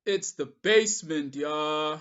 It's the basement, y'all.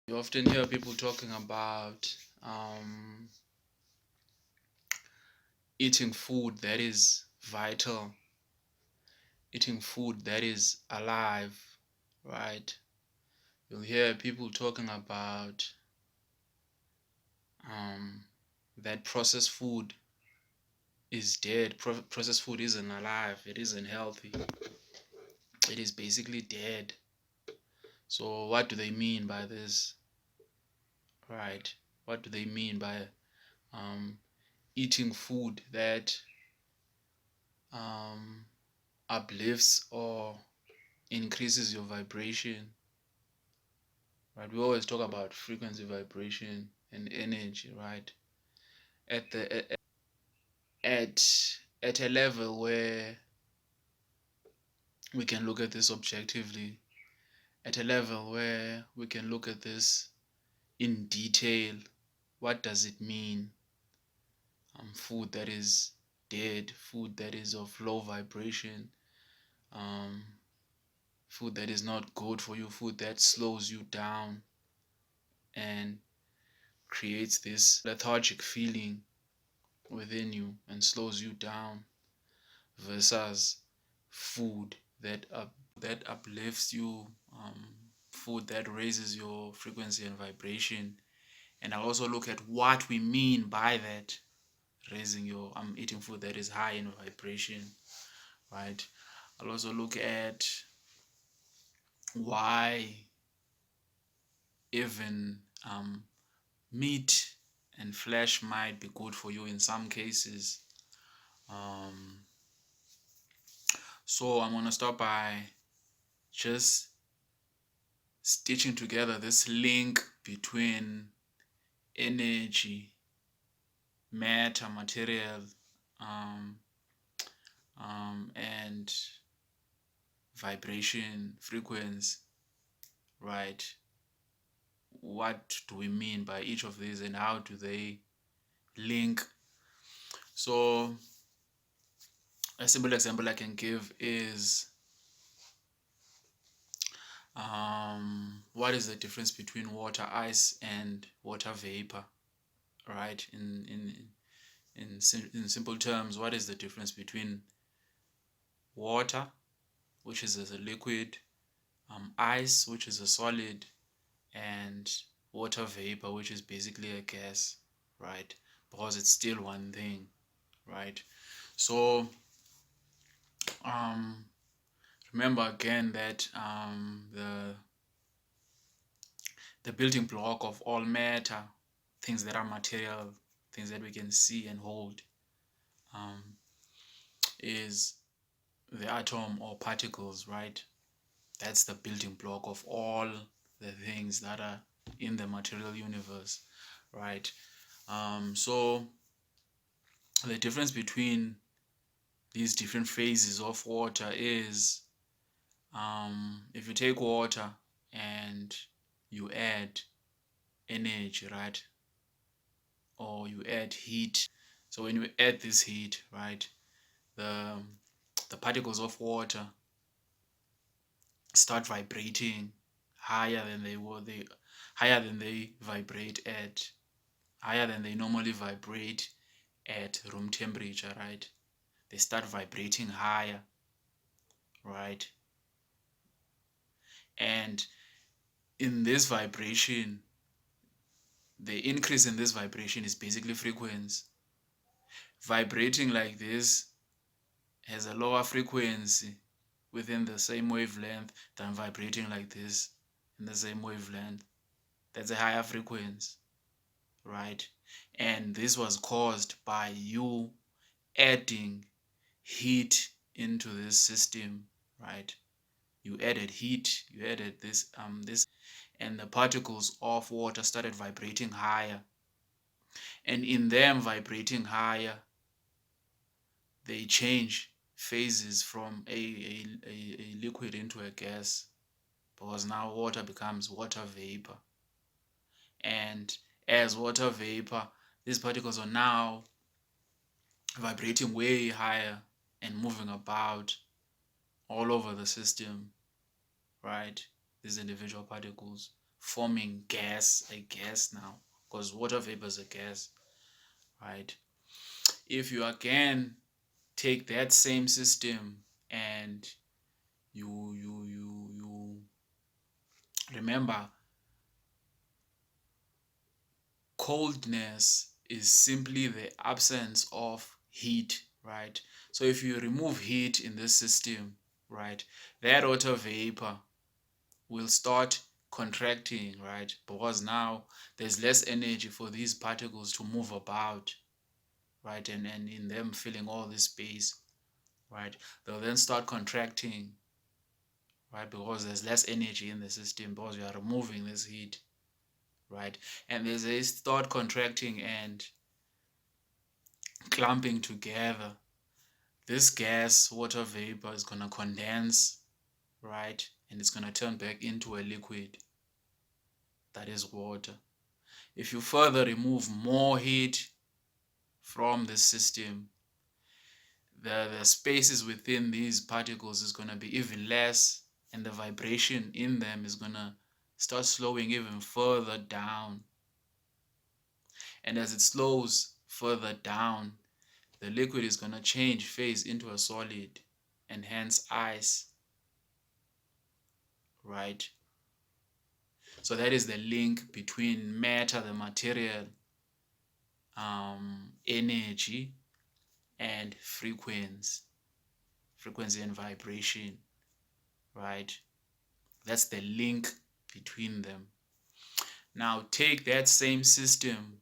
You often hear people talking about eating food that is vital, eating food that is alive, right? You'll hear people talking about that processed food is dead. Processed food isn't alive. It isn't healthy. It is basically dead. So what do they mean by this, right? What do they mean by eating food that uplifts or increases your vibration, right? We always talk about frequency, vibration, and energy, right? At the at a level where we can look at this objectively, at a level where we can look at this in detail. What does it mean? Food that is dead, food that is of low vibration, food that is not good for you, food that slows you down and creates this lethargic feeling within you and slows you down, versus food that uplifts you, food that raises your frequency and vibration. And I'll also look at what we mean by that, raising your eating food that is high in vibration, right? I'll also look at why even meat and flesh might be good for you in some cases. So I'm gonna start by just stitching together this link between energy, matter, material, and vibration, frequency, right? What do we mean by each of these and how do they link? So a simple example I can give is what is the difference between water ice and water vapor, right? In simple terms, what is the difference between water, which is a liquid, ice, which is a solid, and water vapor, which is basically a gas, right? Because it's still one thing, right? So remember again that the building block of all matter, things that are material, things that we can see and hold, is the atom or particles, right? That's the building block of all the things that are in the material universe, right? So the difference between these different phases of water is, if you take water and you add energy, right, or you add heat. So when you add this heat, right, the particles of water start vibrating higher than they vibrate at higher than they normally vibrate at room temperature, right? They start vibrating higher, right? And in this vibration, the increase in this vibration is basically frequency. Vibrating like this has a lower frequency within the same wavelength than vibrating like this in the same wavelength. That's a higher frequency, right? And this was caused by you adding heat into this system, right? You added heat, you added this, and the particles of water started vibrating higher. And in them vibrating higher, they change phases from a liquid into a gas, because now water becomes water vapor. And as water vapor, these particles are now vibrating way higher and moving about all over the system, right? These individual particles forming a gas now, because water vapor is a gas, right? If you again take that same system and you remember, coldness is simply the absence of heat, right? So if you remove heat in this system, right, that water vapor will start contracting, right? Because now there's less energy for these particles to move about, right? And in them filling all this space, right? They'll then start contracting, right? Because there's less energy in the system, because you are removing this heat, right? And as they start contracting and clumping together, this gas, water vapor, is going to condense, right? And it's going to turn back into a liquid that is water. If you further remove more heat from the system, the spaces within these particles is going to be even less, and the vibration in them is going to start slowing even further down. And as it slows further down, the liquid is going to change phase into a solid, and hence ice, right? So that is the link between matter, the material, energy, and frequency and vibration, right? That's the link between them. Now take that same system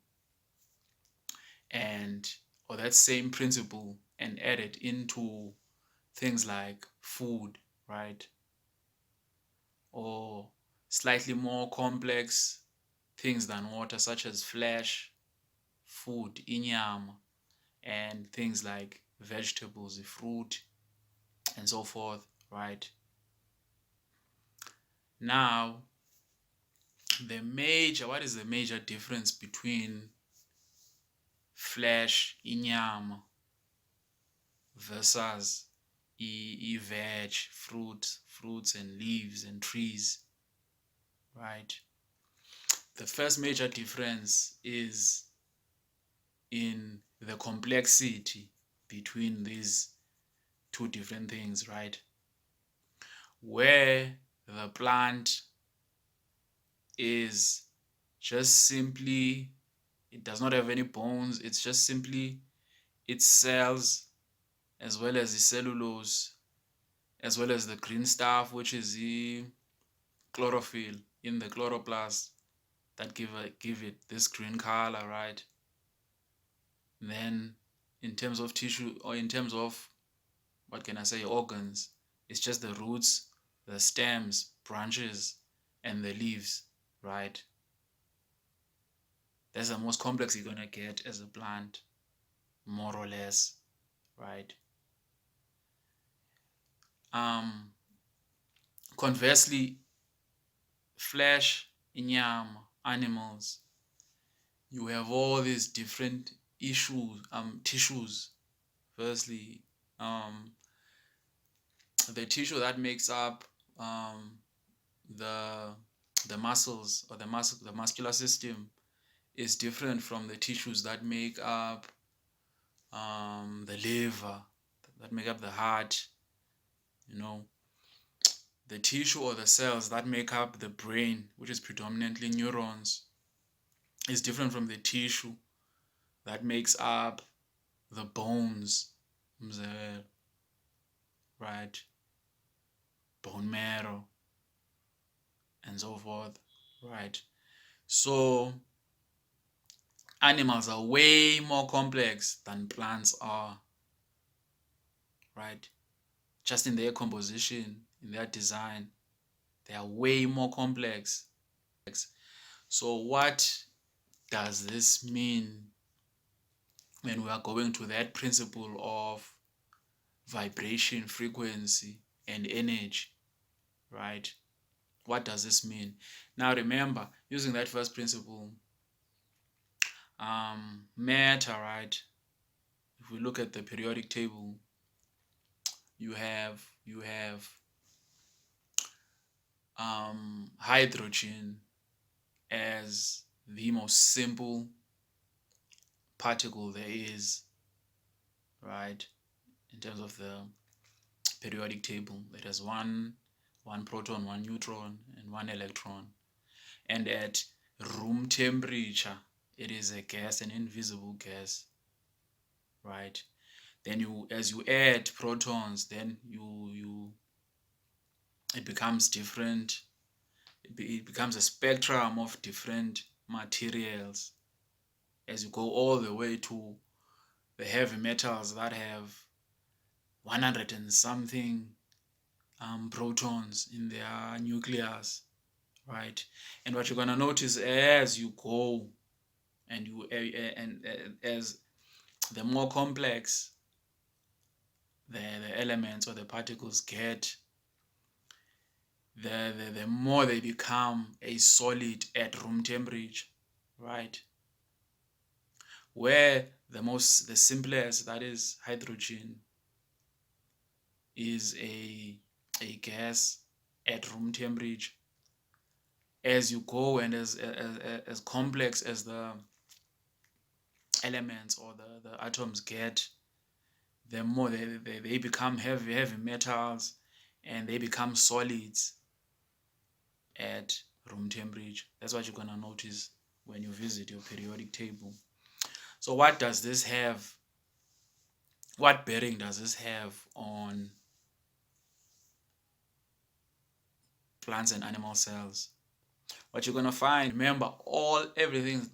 or that same principle and add it into things like food, right? Or slightly more complex things than water, such as flesh, food, inyama, and things like vegetables, fruit, and so forth, right? Now, what is the major difference between flesh, inyama, versus veg, fruits and leaves and trees, right? The first major difference is in the complexity between these two different things, right? Where the plant is just simply, it does not have any bones, it's just simply its cells, as well as the cellulose, as well as the green stuff, which is the chlorophyll in the chloroplast, that give it this green color, right? Then in terms of tissue, or in terms of, what can I say, organs, it's just the roots, the stems, branches, and the leaves, right? That's the most complex you're gonna get as a plant, more or less, right? Conversely, flesh, inyama, animals, you have all these different tissues. Firstly, the tissue that makes up the muscles, or the muscular system, is different from the tissues that make up the liver, that make up the heart. You know, the tissue or the cells that make up the brain, which is predominantly neurons, is different from the tissue that makes up the bones, right? Bone marrow, and so forth, right? So animals are way more complex than plants are, right? Just in their composition, in their design, they are way more complex. So what does this mean when we are going to that principle of vibration, frequency, and energy, right? What does this mean? Now remember, using that first principle, matter, right? If we look at the periodic table, you have hydrogen as the most simple particle there is, right? In terms of the periodic table, it has one proton, one neutron, and one electron. And at room temperature, it is a gas, an invisible gas, right? Then as you add protons, then it becomes different. It becomes a spectrum of different materials as you go all the way to the heavy metals that have 100 and something protons in their nucleus, right? And what you're gonna notice as you go and as the more complex the elements or the particles get, the more they become a solid at room temperature, right? Where the simplest, that is hydrogen, is a gas at room temperature. As you go and as complex as the elements or the atoms get, the more they become heavy metals, and they become solids at room temperature. That's what you're gonna notice when you visit your periodic table. So what does this have? What bearing does this have on plants and animal cells? What you're gonna find, remember, everything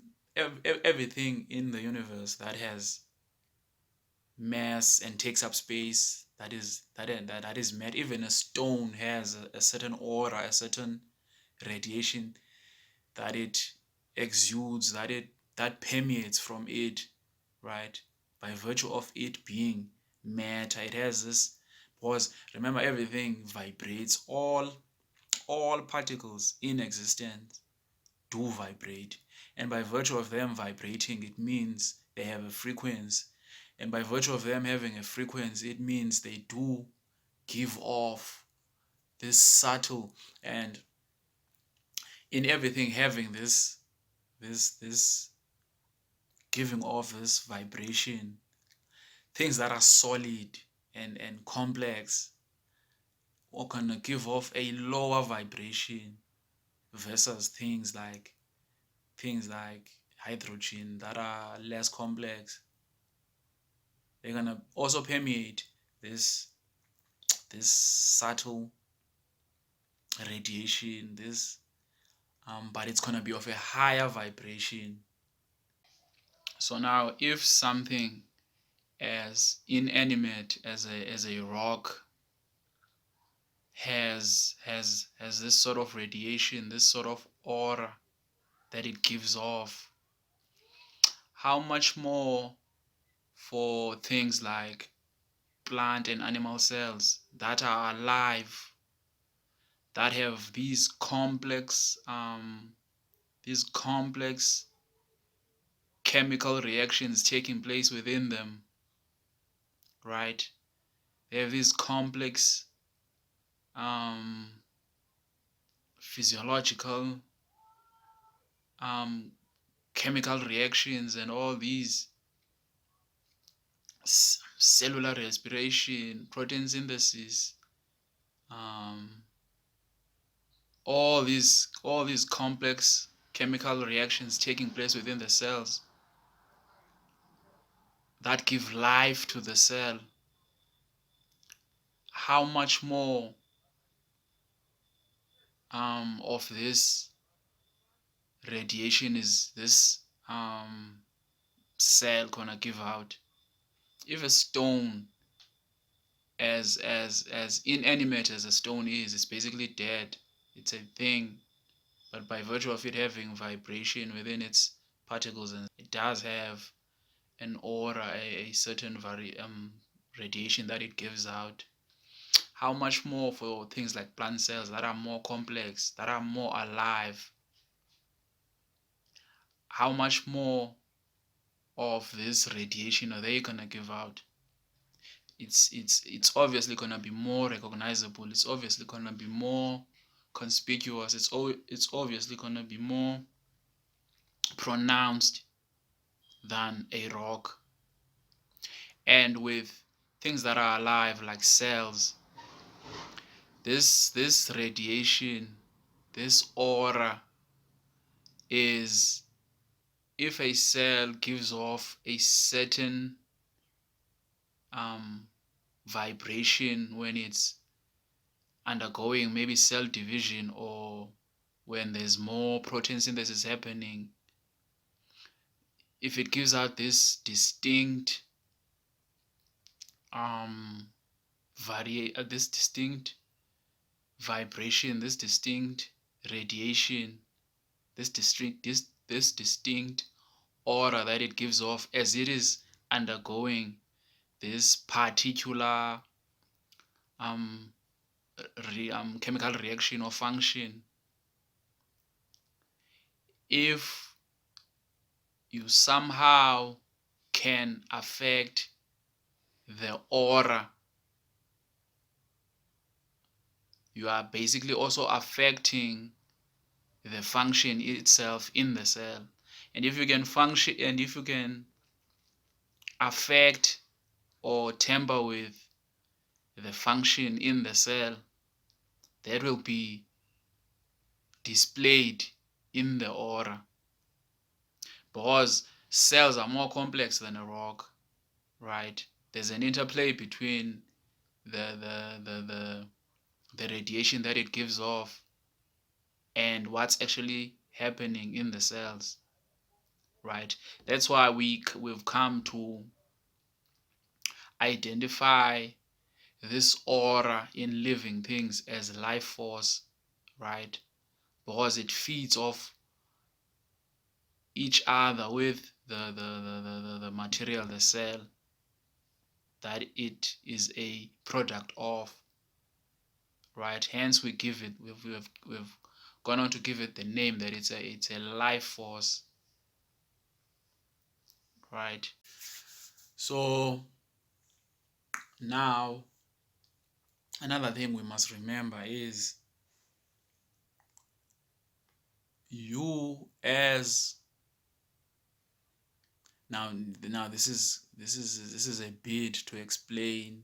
in the universe that has mass and takes up space, that is met. Even a stone has a certain aura, a certain radiation that it exudes, that permeates from it, right? By virtue of it being matter, it has this. Because remember, everything vibrates. All particles in existence do vibrate, and by virtue of them vibrating, it means they have a frequency, and by virtue of them having a frequency, it means they do give off this subtle, and in everything having this giving off this vibration, things that are solid and complex are gonna give off a lower vibration versus things like hydrogen that are less complex. They're gonna also permeate this subtle radiation, but it's gonna be of a higher vibration. So now, if something as inanimate as a rock has this sort of radiation, this sort of aura that it gives off, how much more for things like plant and animal cells that are alive, that have these complex chemical reactions taking place within them, right? They have these complex physiological chemical reactions, and all these cellular respiration, protein synthesis, all these complex chemical reactions taking place within the cells that give life to the cell. How much more of this radiation is this cell gonna give out? If a stone, as inanimate as a stone is, it's basically dead. It's a thing, but by virtue of it having vibration within its particles, and it does have an aura, a certain radiation that it gives out. How much more for things like plant cells that are more complex, that are more alive? How much more of this radiation are they gonna give out? It's obviously gonna be more recognizable. It's obviously gonna be more conspicuous. It's obviously gonna be more pronounced than a rock. And with things that are alive like cells, this radiation, this aura, is, if a cell gives off a certain vibration when it's undergoing maybe cell division, or when there's more protein synthesis happening, if it gives out this distinct this distinct vibration, this distinct radiation, this distinct aura that it gives off as it is undergoing this particular chemical reaction or function, if you somehow can affect the aura, you are basically also affecting the function itself in the cell. And if you can function, and if you can affect or tamper with the function in the cell, that will be displayed in the aura, because cells are more complex than a rock, right? There's an interplay between the radiation that it gives off and what's actually happening in the cells, right? That's why we've come to identify this aura in living things as life force, right? Because it feeds off each other with the material, the cell that it is a product of, right? Hence we give it, we've gone on to give it the name that it's a life force, right? So now another thing we must remember is, you as now this is a bit to explain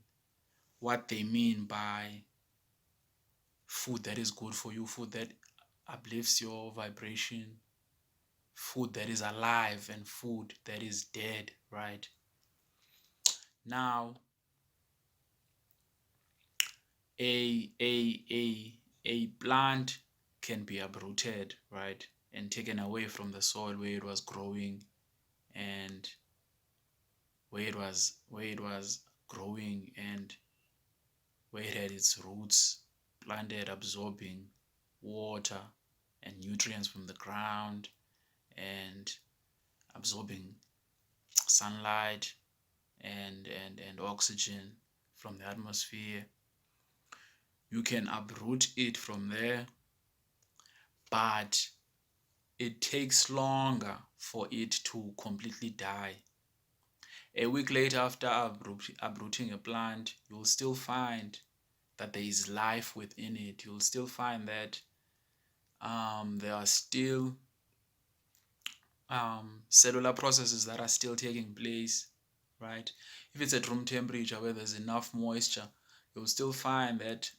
what they mean by food that is good for you, food that uplifts your vibration, food that is alive, and food that is dead, right? Now a plant can be uprooted, right, and taken away from the soil where it was growing, and where it was growing, and where it had its roots planted, absorbing water and nutrients from the ground, and absorbing sunlight and oxygen from the atmosphere. You can uproot it from there, but it takes longer for it to completely die. A week later, after uprooting a plant, you'll still find that there is life within it. You'll still find that there are still cellular processes that are still taking place, right? If it's at room temperature where there's enough moisture, you'll still find that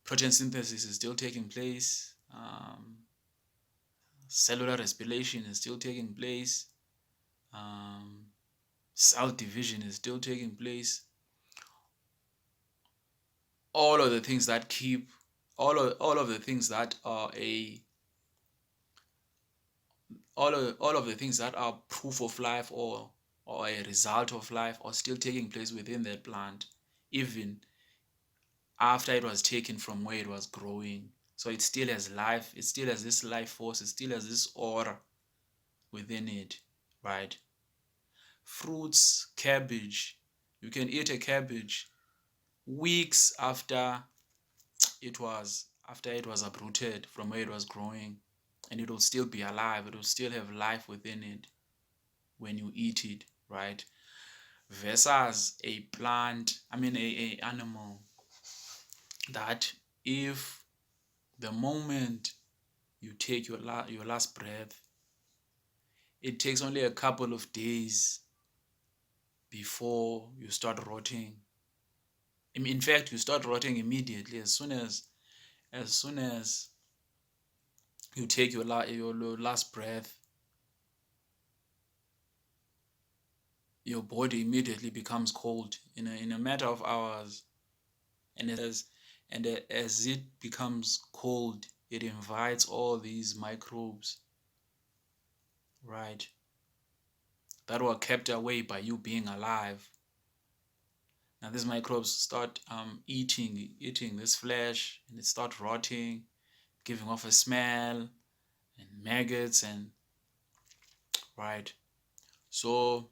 protein synthesis is still taking place, cellular respiration is still taking place, cell division is still taking place. All of the things that keep, all of the things that are all of the things that are proof of life or a result of life are still taking place within that plant, even after it was taken from where it was growing. So it still has life, it still has this life force, it still has this aura within it, right? Fruits, cabbage, you can eat a cabbage weeks after it was uprooted from where it was growing, and it will still be alive, it will still have life within it when you eat it, right? Versus a plant, a animal that if the moment you take your last breath, it takes only a couple of days before you start rotting. In fact, you start rotting immediately as soon as you take your last breath. Your body immediately becomes cold in a matter of hours, and as it becomes cold, it invites all these microbes, right, that were kept away by you being alive. Now these microbes start eating this flesh, and it starts rotting, giving off a smell and maggots, and right. So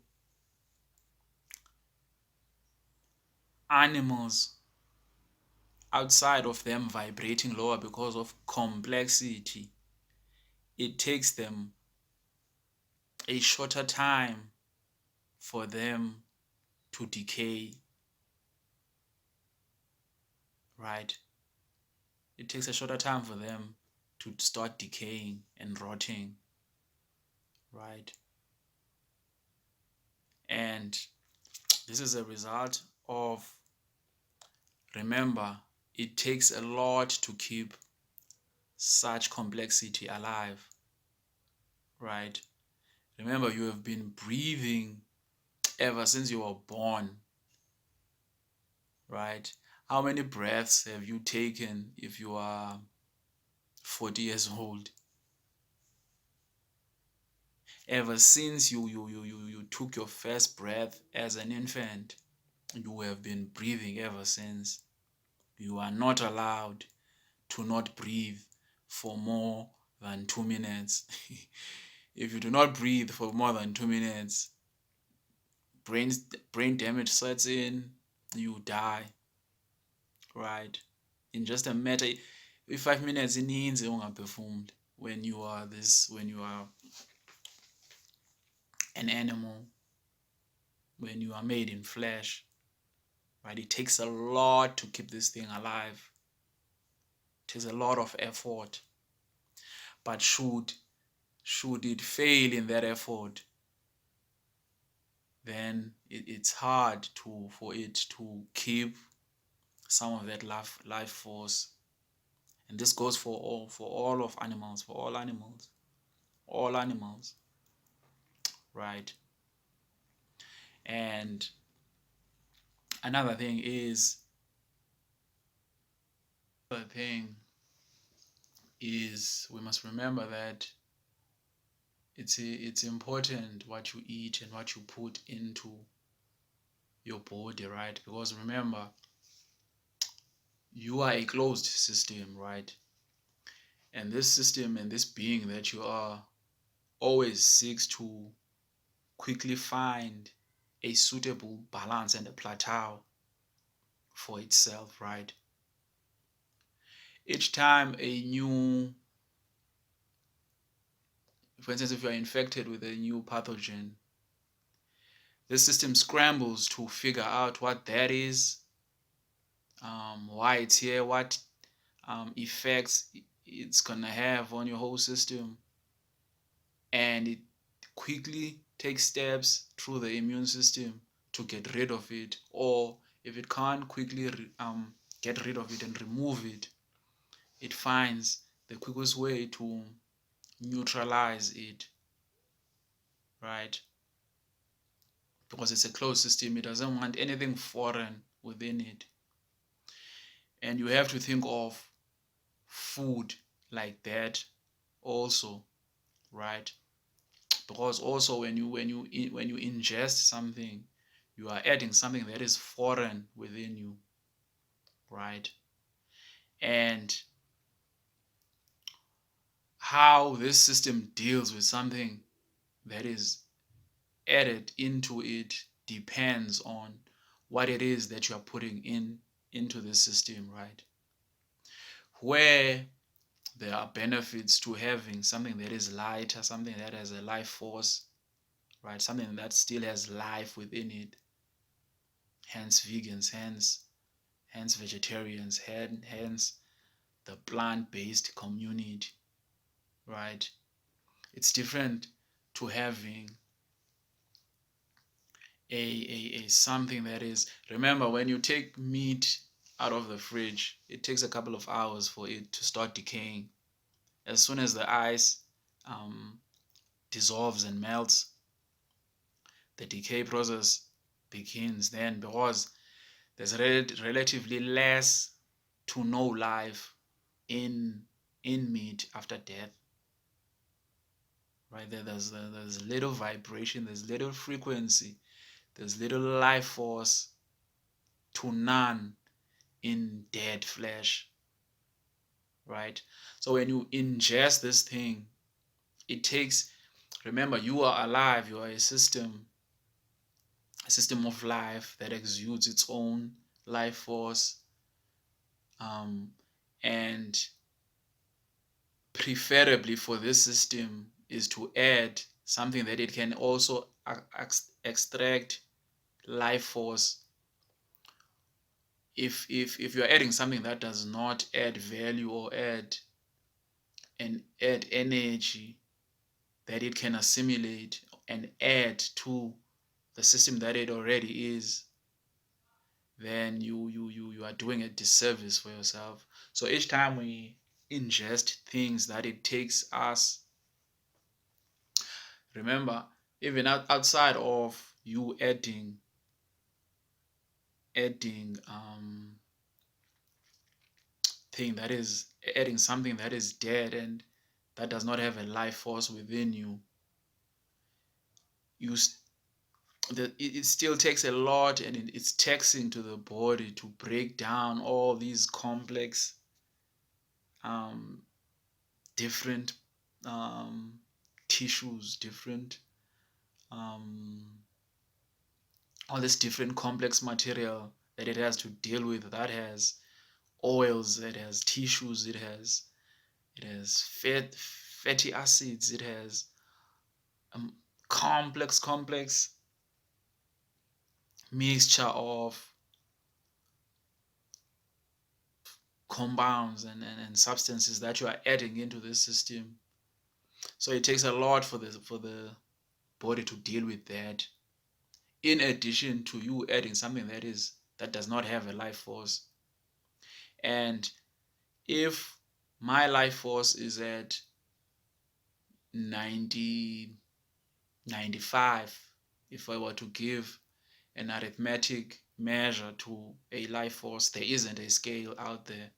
animals, outside of them vibrating lower because of complexity, it takes them a shorter time for them to decay, right? It takes a shorter time for them to start decaying and rotting, right? And this is a result of, remember, it takes a lot to keep such complexity alive, right? Remember, you have been breathing ever since you were born, right? How many breaths have you taken if you are 40 years old? Ever since you took your first breath as an infant, you have been breathing ever since. You are not allowed to not breathe for more than 2 minutes. If you do not breathe for more than 2 minutes, brain damage sets in, you die, right? In just a matter, if 5 minutes ininzi ungaphefumuli when you are an animal, when you are made in flesh, right? It takes a lot to keep this thing alive. It takes a lot of effort. But should it fail in that effort, then it's hard for it to keep some of that life force. And this goes for all animals, all animals, right? And another thing we must remember that it's important what you eat and what you put into your body, right? Because remember, you are a closed system, right? And this system and this being that you are always seeks to quickly find a suitable balance and a plateau for itself, right? Each time for instance, if you are infected with a new pathogen, the system scrambles to figure out what that is, why it's here, what effects it's gonna have on your whole system, and it quickly takes steps through the immune system to get rid of it. Or if it can't quickly get rid of it and remove it, it finds the quickest way to neutralize it, right? Because it's a closed system, it doesn't want anything foreign within it. And you have to think of food like that also, right? because also when you ingest something, you are adding something that is foreign within you, right? And how this system deals with something that is added into it depends on what it is that you are putting into the system, right? Where there are benefits to having something that is lighter, something that has a life force, right? Something that still has life within it. Hence vegans, hence vegetarians, hence the plant-based community, right? It's different to having a something that is, remember, when you take meat out of the fridge, it takes a couple of hours for it to start decaying. As soon as the ice um, dissolves and melts, the decay process begins then, because there's relatively less to no life in meat after death, right? There's little vibration, there's little frequency, there's little life force to none in dead flesh, right? So when you ingest this thing, it takes, remember, you are alive, you are a system of life that exudes its own life force, and preferably for this system is to add something that it can also extract life force. If you're adding something that does not add value or add energy that it can assimilate and add to the system that it already is, then you are doing a disservice for yourself. So each time we ingest things that it takes us, remember, even outside of you adding thing that is adding something that is dead and that does not have a life force within you, it still takes a lot, and it's taxing to the body to break down all these complex um, different tissues, different all this different complex material that it has to deal with, that has oils, it has tissues, it has fatty acids, it has complex mixture of compounds and substances that you are adding into this system. So it takes a lot for the body to deal with that, in addition to you adding something that does not have a life force. And if my life force is at 90, 95, if I were to give an arithmetic measure to a life force, there isn't a scale out there.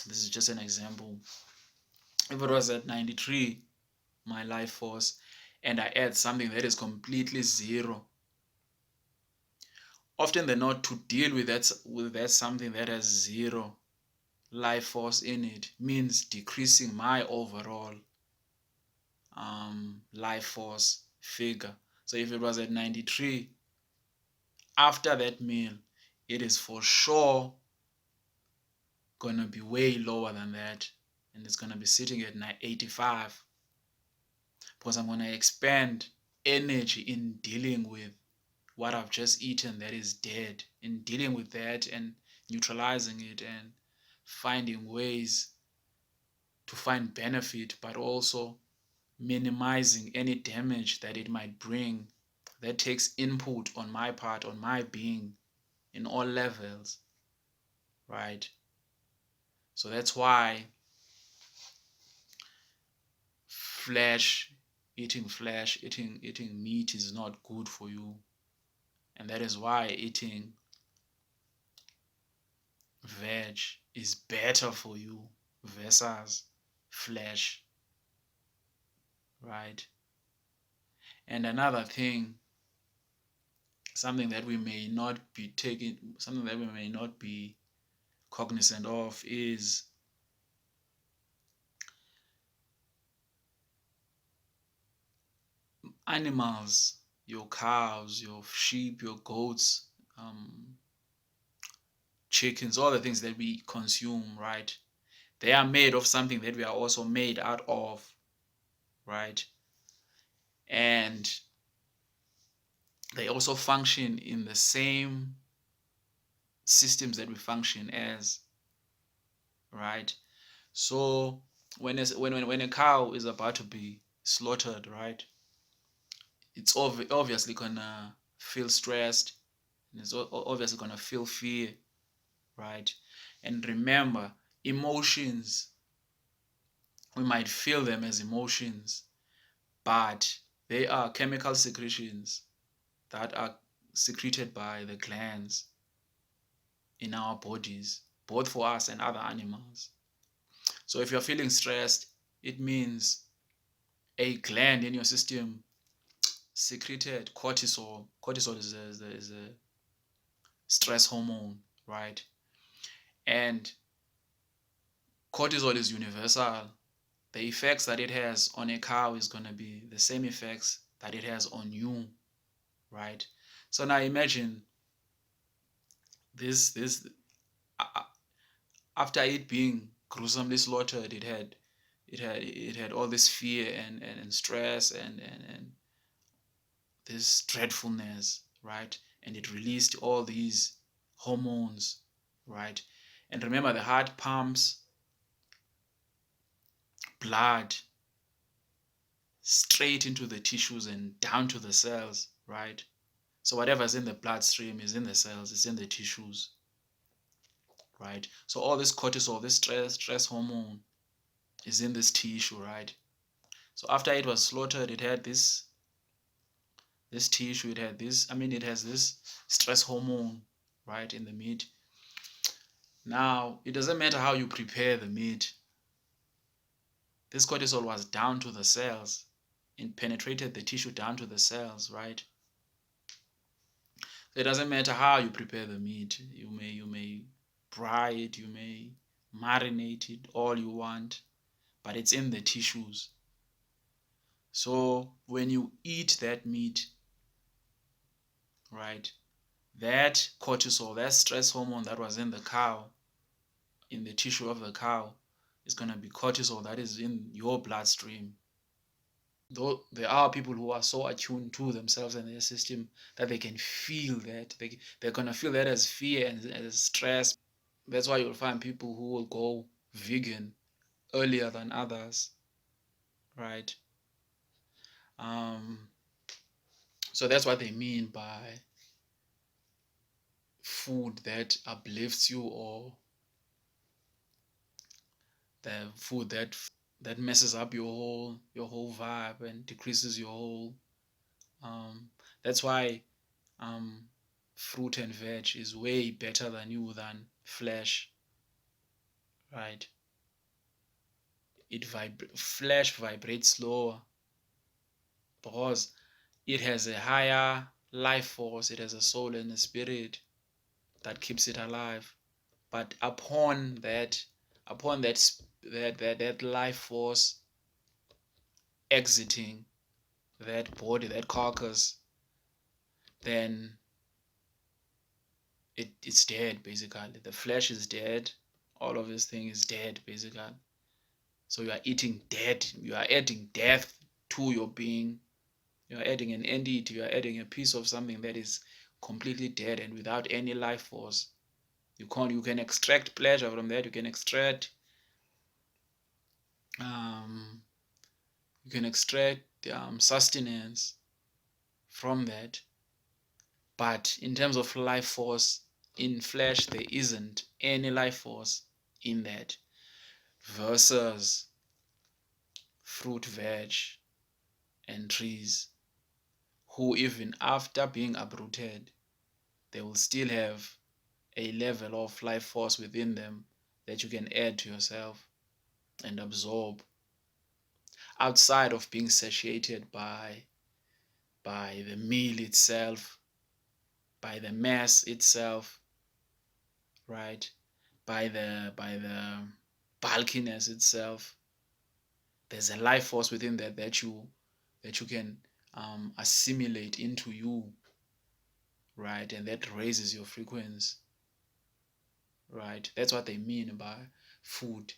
This is just an example. If it was at 93, my life force, and I add something that is completely zero, often than not, to deal with that something that has zero life force in it means decreasing my overall life force figure. So if it was at 93, after that meal, it is for sure gonna be way lower than that, and it's gonna be sitting at 85, because I'm gonna expend energy in dealing with what I've just eaten that is dead, in dealing with that and neutralizing it and finding ways to find benefit, but also minimizing any damage that it might bring. That takes input on my part, on my being, in all levels, right? So that's why eating meat is not good for you, and that is why eating veg is better for you versus flesh, right? And another thing, something that we may not be cognizant of is animals, your cows, your sheep, your goats, chickens, all the things that we consume, right? They are made of something that we are also made out of, right? And they also function in the same systems that we function as, right? So when a cow is about to be slaughtered, right, it's obviously gonna feel stressed, and it's obviously gonna feel fear, right? And remember, emotions, we might feel them as emotions, but they are chemical secretions that are secreted by the glands in our bodies, both for us and other animals. So if you're feeling stressed, it means a gland in your system secreted cortisol. Cortisol is a stress hormone, right? And cortisol is universal. The effects that it has on a cow is going to be the same effects that it has on you, right? So now imagine this after it being gruesomely slaughtered, it had all this fear and stress and this dreadfulness, right? And it released all these hormones, right? And remember, the heart pumps blood straight into the tissues and down to the cells, right? So whatever's in the bloodstream is in the cells, it's in the tissues, right? So all this cortisol, this stress hormone is in this tissue, right? So after it was slaughtered, it had this tissue, it has this stress hormone, right, in the meat. Now, it doesn't matter how you prepare the meat. This cortisol was down to the cells. It penetrated the tissue down to the cells, right? So it doesn't matter how you prepare the meat. You may fry it, you may marinate it all you want, but it's in the tissues. So when you eat that meat, right, that cortisol, that stress hormone that was in the cow, in the tissue of the cow, is going to be cortisol that is in your bloodstream. Though there are people who are so attuned to themselves and their system that they can feel that. They're going to feel that as fear and as stress. That's why you'll find people who will go vegan earlier than others, right? Um, so that's what they mean by food that uplifts you, or the food that messes up your whole vibe and decreases your whole. That's why fruit and veg is way better than flesh, right? Flesh vibrates slower because it has a higher life force. It has a soul and a spirit that keeps it alive. But upon that life force exiting that body, that carcass, then it's dead basically. The flesh is dead. All of this thing is dead basically. So you are eating dead. You are adding death to your being. You are adding an entity. You are adding a piece of something that is completely dead and without any life force. You can extract pleasure from that. You can extract um, sustenance from that. But in terms of life force in flesh, there isn't any life force in that. Versus fruit, veg, and trees, who even after being uprooted, they will still have a level of life force within them that you can add to yourself and absorb outside of being satiated by by the meal itself, by the mass itself, right? By the bulkiness itself. There's a life force within that you can assimilate into you, right? And that raises your frequency, right? That's what they mean by food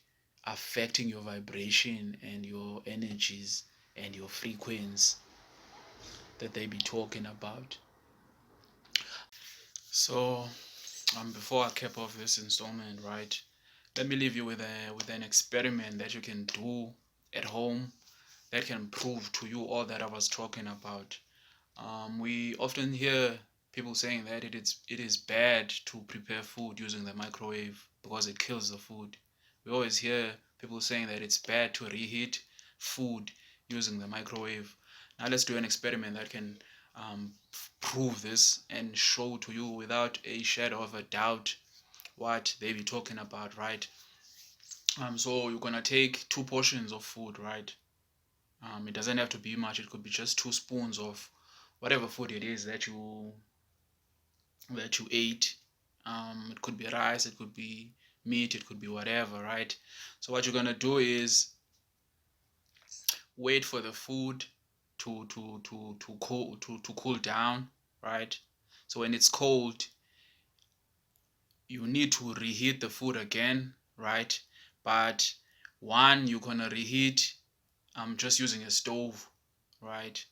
affecting your vibration and your energies and your frequency that they be talking about. So before I cap off this installment, right, let me leave you with an experiment that you can do at home that can prove to you all that I was talking about. We often hear people saying that it is bad to prepare food using the microwave because it kills the food. We always hear people saying that it's bad to reheat food using the microwave. Now let's do an experiment that can prove this and show to you without a shadow of a doubt what they be talking about, right? So you're gonna take 2 portions of food, right? It doesn't have to be much. It could be just 2 spoons of whatever food it is that you ate. It could be rice, it could be meat, it could be whatever, right? So what you're gonna do is wait for the food to cool down, right? So when it's cold, you need to reheat the food again, right? But one, you're gonna reheat just using a stove, right?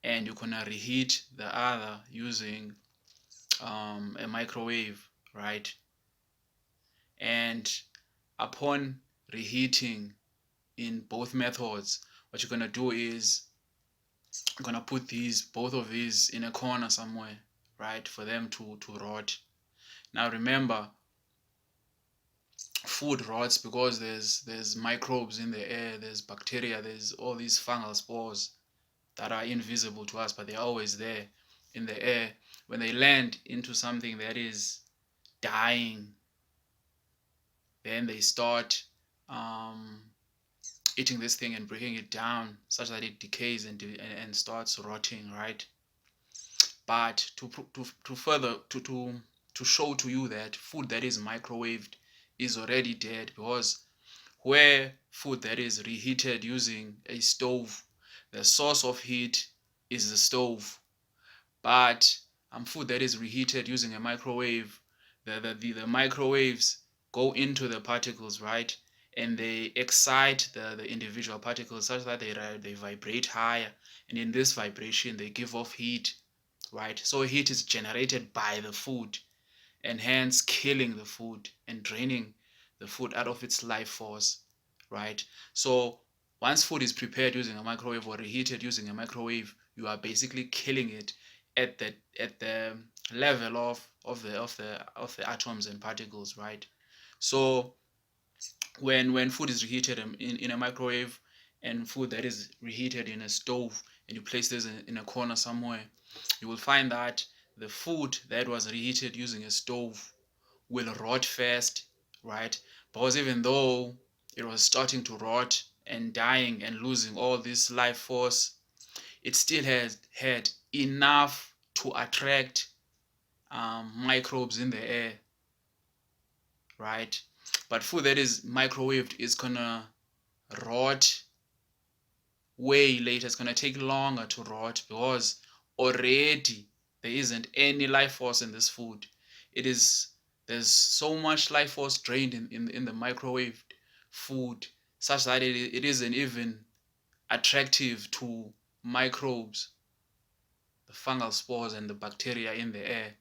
And you're gonna reheat the other using a microwave, right? And upon reheating in both methods, what you're gonna do is you're gonna put both of these in a corner somewhere, right, for them to rot. Now remember, food rots because there's microbes in the air, there's bacteria, there's all these fungal spores that are invisible to us, but they're always there in the air. When they land into something that is dying, then they start um, eating this thing and breaking it down such that it decays and starts rotting, right? But to further to show to you that food that is microwaved is already dead, because where food that is reheated using a stove, the source of heat is the stove. But food that is reheated using a microwave, the microwaves go into the particles, right? And they excite the individual particles such that they vibrate higher. And in this vibration, they give off heat, right? So heat is generated by the food, and hence killing the food and draining the food out of its life force, right? So once food is prepared using a microwave or reheated using a microwave, you are basically killing it at the level of the atoms and particles, right? So when food is reheated in a microwave and food that is reheated in a stove, and you place this in a corner somewhere, you will find that the food that was reheated using a stove will rot first, right? Because even though it was starting to rot and dying and losing all this life force, it still has had enough to attract microbes in the air, right? But food that is microwaved is gonna rot way later. It's gonna take longer to rot because already there isn't any life force in this food. There's so much life force drained in the microwaved food, such that it isn't even attractive to microbes, the fungal spores and the bacteria in the air,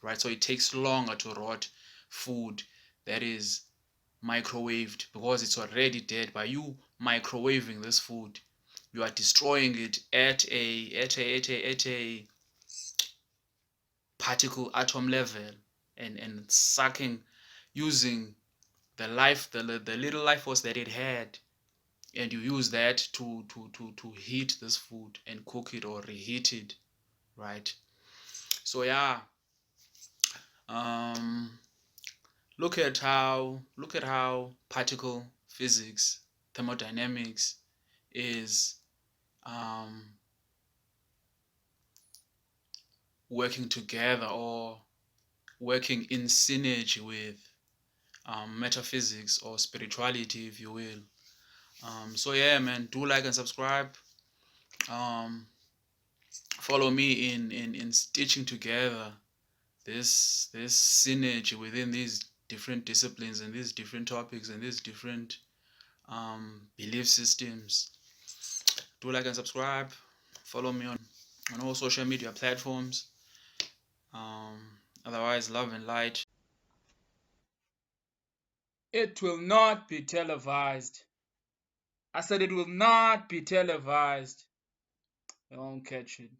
right? So it takes longer to rot food that is microwaved because it's already dead. By you microwaving this food, you are destroying it at a particle atom level, and sucking, using the little life force that it had, and you use that to heat this food and cook it or reheat it, right? So yeah, um look at how particle physics, thermodynamics is um working together or working in synergy with metaphysics or spirituality, if you will. So yeah, man, do like and subscribe. Um, Follow me in stitching together this synergy within these different disciplines and these different topics and these different belief systems. Do like and subscribe. Follow me on all social media platforms. Otherwise, love and light. It will not be televised. I said it will not be televised. I won't catch it.